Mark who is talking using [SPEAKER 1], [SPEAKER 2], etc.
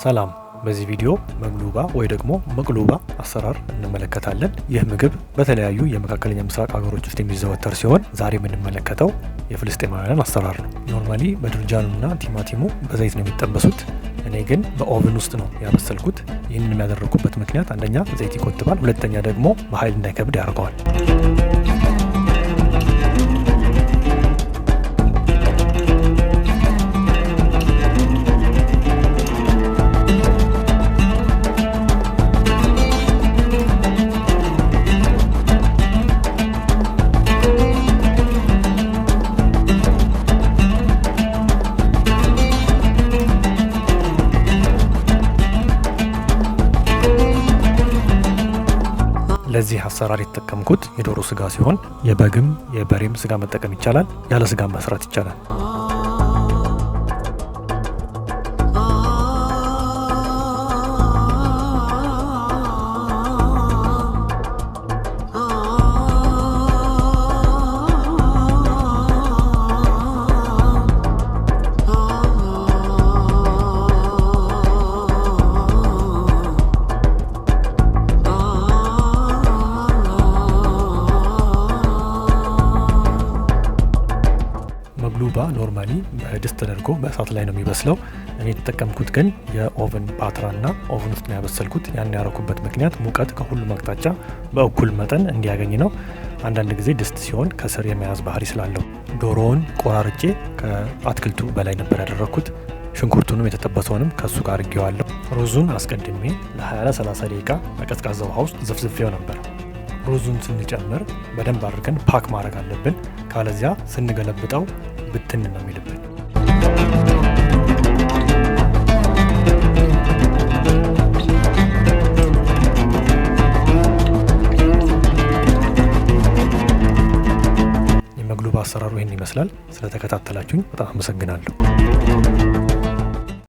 [SPEAKER 1] ሰላም በዚህ ቪዲዮ መግሉባ ወይ ደግሞ መቅሉባ አሰራር እንመለከታለን። ይህ ምግብ በተለያዩ የመካከለኛ ምስራቅ ሀገሮች ውስጥ የሚዘወተር ሲሆን ዛሬ የምንመለከተው የፍልስጤማውያን አሰራር ነው። ኖርማሊ በድርጃኑና ቲማቲሙ በዘይት ነው የሚጠበሱት። እኔ ግን በኦቨን ውስጥ ነው ያበሰልኩት። ይህንን የሚያደርጉበት ምክንያት አንደኛ ዘይት ይቆጥባል፣ ሁለተኛ ደግሞ በኃይል እንዳይከብድ ያደርገዋል። ለዚህ አሰራር የተጠቀምኩት የዶሮ ስጋ ሲሆን የበግም የበሬም ስጋ መጠቀም ይቻላል። ያለ ስጋ መስራት ይቻላል። መግሉባ ኖርማሊ በድስት ተደርጎ በእሳት ላይ ነው የሚበስለው። እኔ የተጠቀምኩት ግን የኦቨን ፓትራና ኦቨን ውስጥ ነው ያበሰልኩት። ያን ያረኩበት ምክንያት ሙቀት ከሁሉም አቅጣጫ በእኩል መጠን እንዲያገኝ ነው። አንዳንድ ጊዜ ድስት ሲሆን ከስር የመያዝ ባህሪ ስላለው ዶሮውን ቆራርጬ ከአትክልቱ በላይ ነበር ያደረኩት። ሽንኩርቱንም የተጠበሰውንም ከሱ ጋር አድርጌዋለሁ። ሩዙን አስቀድሜ ለ20-30 ደቂቃ በቀዝቃዛ ውሃ ውስጥ ዘፍዝፌው ነበር። ሩዙን ስንጨምር በደንብ አድርገን ፓክ ማድረግ አለብን። ካለዚያ ስንገለብጠው ብትን ነው የሚልብን። የመግሉባ አሰራሩ ይህን ይመስላል። ስለተከታተላችሁኝ በጣም አመሰግናለሁ።